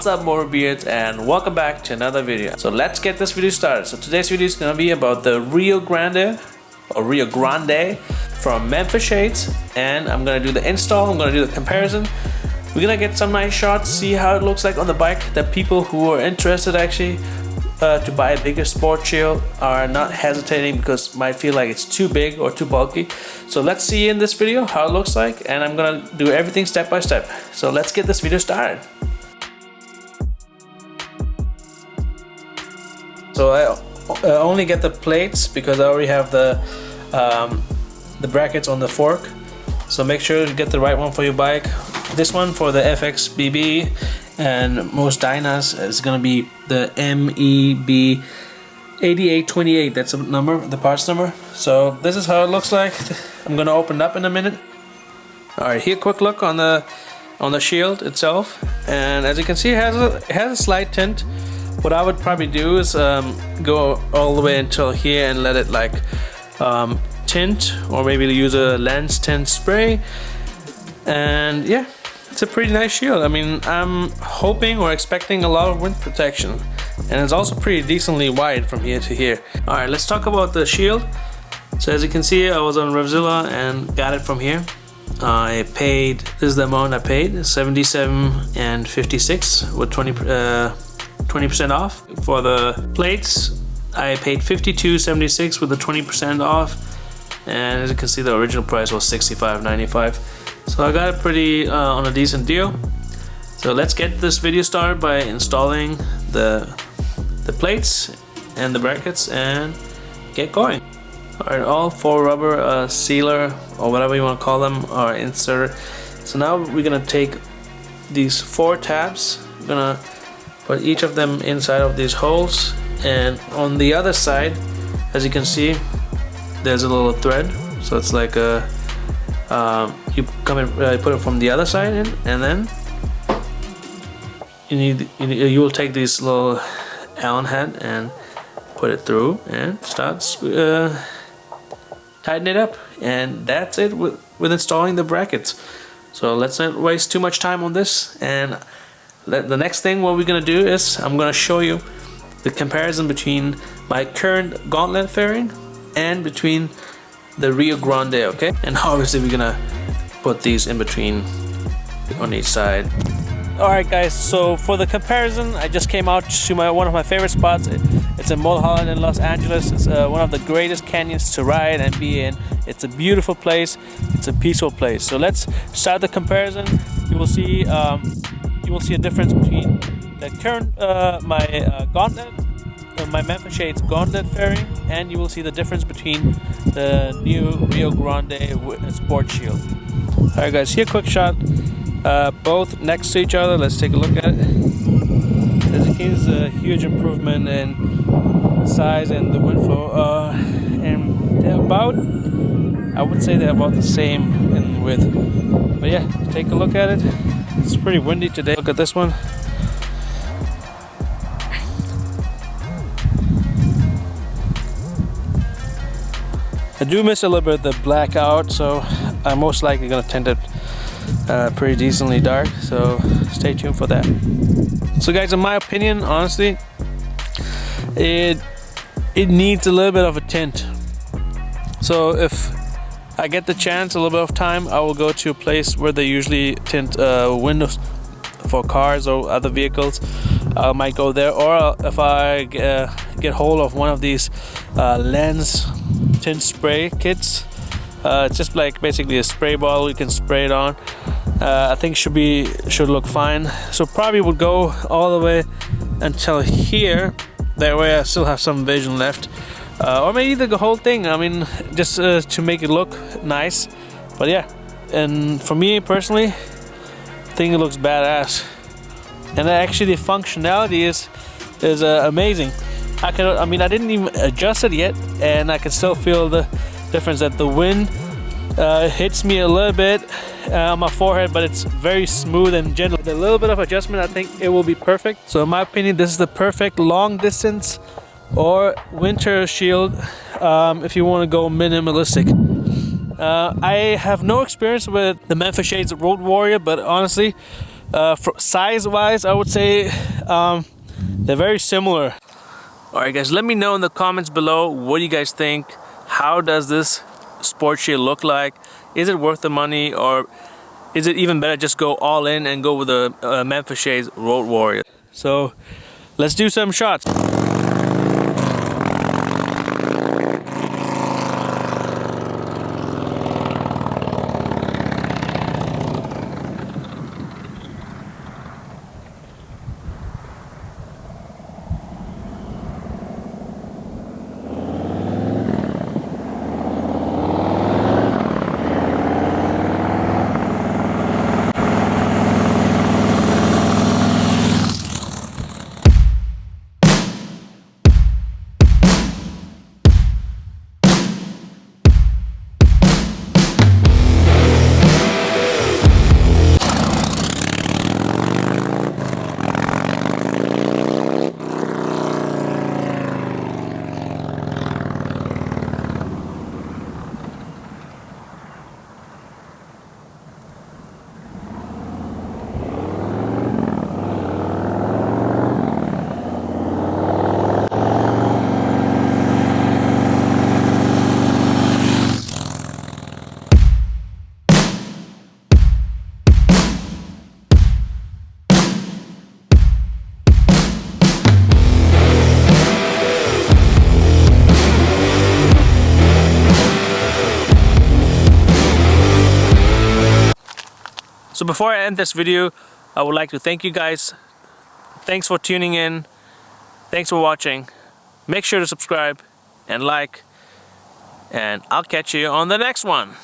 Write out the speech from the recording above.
What's up, Motorbeards, and welcome back to another video. So let's get this video started. So today's video is gonna be about the Rio Grande from Memphis shades, and I'm gonna do the install. I'm gonna do the comparison. We're gonna get some nice shots, see how it looks like on the bike. That people who are interested actually to buy a bigger sport shield are not hesitating because might feel like it's too big or too bulky. So let's see in this video how it looks like, and I'm gonna do everything step by step. So let's get this video started. So I only get the plates because I already have the brackets on the fork. So make sure to get the right one for your bike. This one for the FXBB and most Dynas is gonna be the MEB 8828. That's the number, the parts number. So this is how it looks like. I'm gonna open it up in a minute. All right, here, quick look on the shield itself, and as you can see, it has a slight tint. What I would probably do is go all the way until here and let it like tint, or maybe use a lens tint spray. And yeah, it's a pretty nice shield. I mean, I'm hoping or expecting a lot of wind protection, and it's also pretty decently wide from here to here. All right, let's talk about the shield. So as you can see, I was on Revzilla and got it from here. I paid, this is the amount I paid, $77.56 with 20% off. For the plates, I paid $52.76 with the 20% off, and as you can see, the original price was $65.95. So I got it pretty on a decent deal. So let's get this video started by installing the plates and the brackets and get going. Alright, all four rubber sealer or whatever you want to call them are inserted. So now we're gonna take these four tabs. We're gonna put each of them inside of these holes, and on the other side, as you can see, there's a little thread. So it's like a you come and put it from the other side in, and then you will take this little Allen head and put it through and start tighten it up, and that's it with installing the brackets. So let's not waste too much time on this, and the next thing what we're gonna do is I'm gonna show you the comparison between my current Gauntlet fairing and between the Rio Grande, okay? And obviously we're gonna put these in between on each side. Alright guys, so for the comparison, I just came out to one of my favorite spots. It's in Mulholland in Los Angeles. It's one of the greatest canyons to ride and be in. It's a beautiful place. It's a peaceful place. So let's start the comparison. You will see a difference between the current Gauntlet, my Memphis shades Gauntlet fairing, and you will see the difference between the new Rio Grande Sport Shield. Alright guys, here, quick shot. Both next to each other. Let's take a look at it. As you can see, there's a huge improvement in size and the wind flow, and they're about, I would say they're about the same in width. But yeah, take a look at it. It's pretty windy today. Look at this one. I do miss a little bit of the blackout, so I'm most likely gonna tint it pretty decently dark, so stay tuned for that. So guys, in my opinion, honestly, it needs a little bit of a tint. So if I get the chance, a little bit of time, I will go to a place where they usually tint windows for cars or other vehicles. I might go there, or if I get hold of one of these lens tint spray kits. It's just like basically a spray bottle. You can spray it on. I think should look fine. So probably would go all the way until here. That way I still have some vision left, or maybe the whole thing. I mean, just to make it look nice. But yeah, and for me personally, I think it looks badass. And actually, the functionality is amazing. I didn't even adjust it yet, and I can still feel the difference that the wind hits me a little bit on my forehead, but it's very smooth and gentle. With a little bit of adjustment, I think it will be perfect. So in my opinion, this is the perfect long distance or winter shield if you want to go minimalistic. I have no experience with the Memphis Shades Road Warrior, but honestly, Size-wise, I would say they're very similar. Alright guys, let me know in the comments below what you guys think. How does this Sportshield look like? Is it worth the money, or is it even better just go all in and go with the Memphis Shades Road Warrior? So let's do some shots. So before I end this video, I would like to thank you guys. Thanks for tuning in. Thanks for watching. Make sure to subscribe and like, and I'll catch you on the next one.